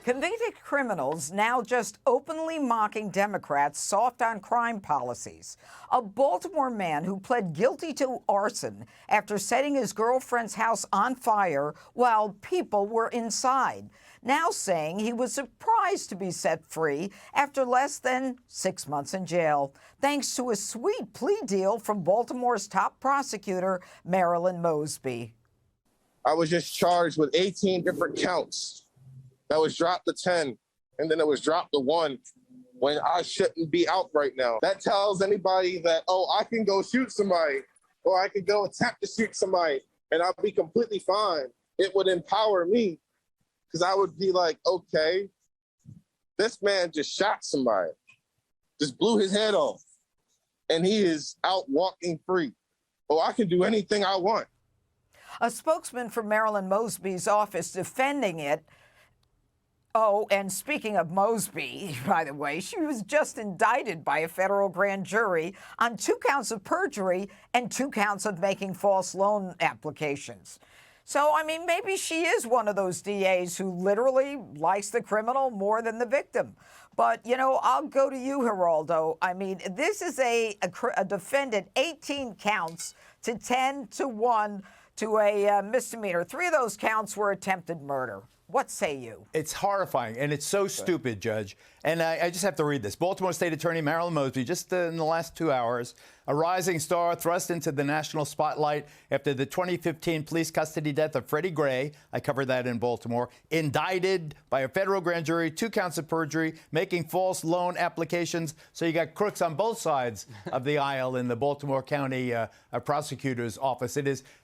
Convicted criminals now just openly mocking Democrats' soft on crime policies. A Baltimore man who pled guilty to arson after setting his girlfriend's house on fire while people were inside, now saying he was surprised to be set free after less than 6 months in jail, thanks to a sweet plea deal from Baltimore's top prosecutor, Marilyn Mosby. I was just charged with 18 different counts. That was dropped to 10, and then it was dropped to 1 when I shouldn't be out right now. That tells anybody that, oh, I can go shoot somebody, or I can go attempt to shoot somebody, and I'll be completely fine. It would empower me, because I would be like, okay, this man just shot somebody, just blew his head off, and he is out walking free. Oh, I can do anything I want. A spokesman for Marilyn Mosby's office defending it. Oh, and speaking of Mosby, by the way, she was just indicted by a federal grand jury on 2 counts of perjury and 2 counts of making false loan applications. So, I mean, maybe she is one of those DAs who literally likes the criminal more than the victim. But, you know, I'll go to you, Geraldo. I mean, this is a defendant, 18 counts to 10 to 1 to a misdemeanor. 3 of those counts were attempted murder. What say you? It's horrifying, and it's so stupid, Judge. And I just have to read this. Baltimore State Attorney Marilyn Mosby, just in the last 2 hours, a rising star thrust into the national spotlight after the 2015 police custody death of Freddie Gray. I covered that in Baltimore. Indicted by a federal grand jury, 2 counts of perjury, making false loan applications. So you got crooks on both sides of the aisle in the Baltimore County prosecutor's office.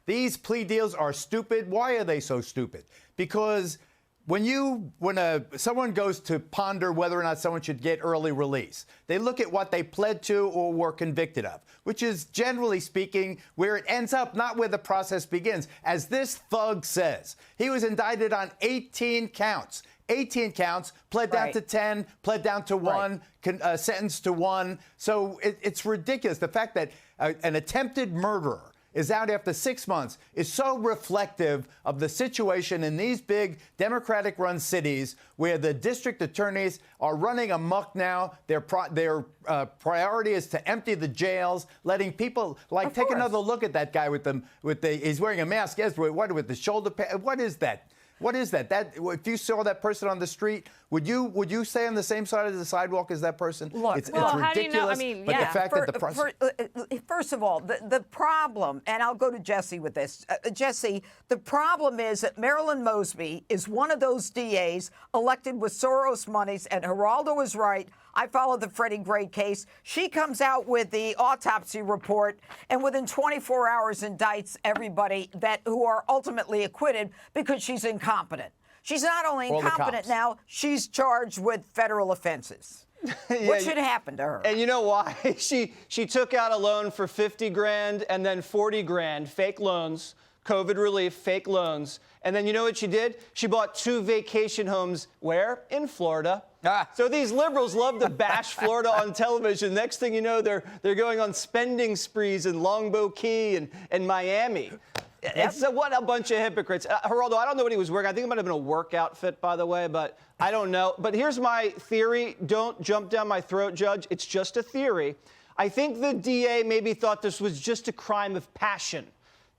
These plea deals are stupid. Why are they so stupid? Because when someone goes to ponder whether or not someone should get early release, they look at what they pled to or were convicted of, which is, generally speaking, where it ends up, not where the process begins. As this thug says, he was indicted on 18 counts. 18 counts, pled down to 10, pled down to 1, sentenced to 1. So it's ridiculous. The fact that an attempted murderer is out after 6 months is so reflective of the situation in these big Democratic-run cities where the district attorneys are running amok now. Their priority is to empty the jails, letting people take another look at that guy with he's wearing a mask. Yes, with the shoulder pad. What is that? What is that? If you saw that person on the street, would you stay on the same side of the sidewalk as that person? Look, it's ridiculous. How do you know? I mean, but the fact that the first of all, the problem, and I'll go to Jesse with this. Jesse, the problem is that Marilyn Mosby is one of those DAs elected with Soros monies, and Geraldo is right. I followed the Freddie Gray case. She comes out with the autopsy report and within 24 hours indicts everybody who are ultimately acquitted because she's incompetent. She's not only incompetent now, she's charged with federal offenses. What should happen to her? And you know why? She took out a loan for 50 grand and then 40 grand, fake loans, COVID relief, fake loans. And then you know what she did? She bought 2 vacation homes. Where? In Florida. So these liberals love to bash Florida on television. Next thing you know, they're going on spending sprees in Longboat Key and Miami. Yep. What a bunch of hypocrites. Geraldo, I don't know what he was wearing. I think it might have been a work outfit, by the way, but I don't know. But here's my theory. Don't jump down my throat, Judge. It's just a theory. I think the DA maybe thought this was just a crime of passion.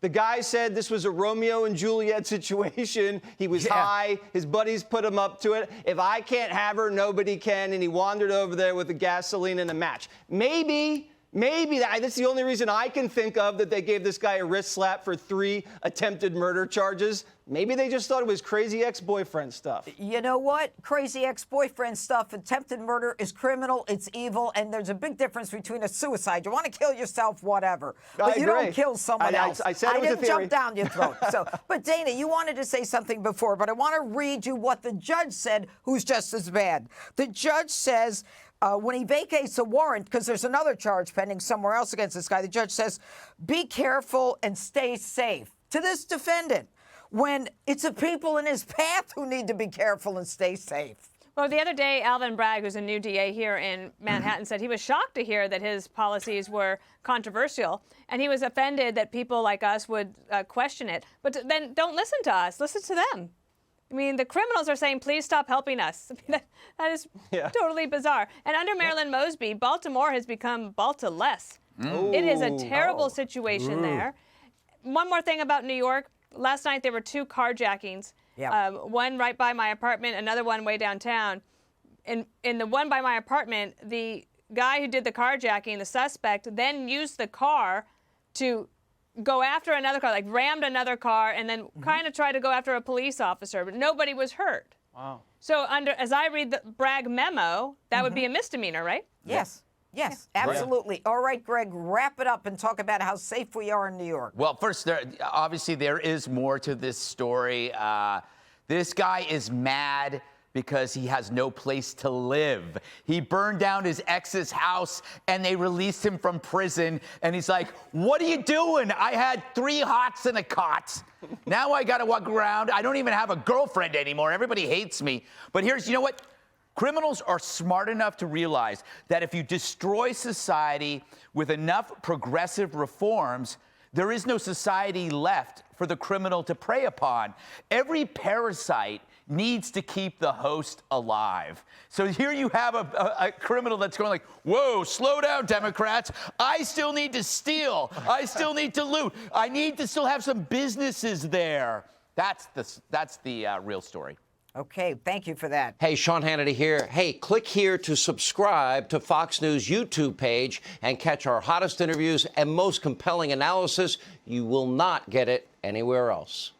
The guy said this was a Romeo and Juliet situation. He was high. His buddies put him up to it. If I can't have her, nobody can. And he wandered over there with the gasoline and a match. Maybe that's the only reason I can think of that they gave this guy a wrist slap for 3 attempted murder charges. Maybe they just thought it was crazy ex-boyfriend stuff. You know what? Crazy ex-boyfriend stuff. Attempted murder is criminal. It's evil. And there's a big difference between a suicide. You want to kill yourself, whatever. But you don't kill someone else. I said it was a theory. I didn't jump down your throat. But Dana, you wanted to say something before, but I want to read you what the judge said, who's just as bad. The judge says, when he vacates a warrant, because there's another charge pending somewhere else against this guy, the judge says, be careful and stay safe to this defendant, when it's the people in his path who need to be careful and stay safe. Well, the other day, Alvin Bragg, who's a new DA here in Manhattan, said he was shocked to hear that his policies were controversial, and he was offended that people like us would question it. But then don't listen to us. Listen to them. I mean, the criminals are saying, please stop helping us. I mean, that is totally bizarre. And under Marilyn Mosby, Baltimore has become Balta-less. It is a terrible situation there. One more thing about New York. Last night there were 2 carjackings. One right by my apartment, another one way downtown. In the one by my apartment, the guy who did the carjacking, the suspect, then used the car to go after another car, like rammed another car, and then kind of tried to go after a police officer, but nobody was hurt. Wow. So as I read the Bragg memo, that would be a misdemeanor, right? Yes. Yes, absolutely. All right, Greg, wrap it up and talk about how safe we are in New York. Well, first, obviously there is more to this story. This guy is mad because he has no place to live. He burned down his ex's house and they released him from prison. And he's like, what are you doing? I had 3 hots and a cot. Now I got to walk around. I don't even have a girlfriend anymore. Everybody hates me. But you know what? Criminals are smart enough to realize that if you destroy society with enough progressive reforms, there is no society left for the criminal to prey upon. Every parasite needs to keep the host alive. So here you have a criminal that's going like, whoa, slow down, Democrats. I still need to steal. I still need to loot. I need to still have some businesses there. That's the real story. Okay, thank you for that. Hey, Sean Hannity here. Hey, click here to subscribe to Fox News YouTube page and catch our hottest interviews and most compelling analysis. You will not get it anywhere else.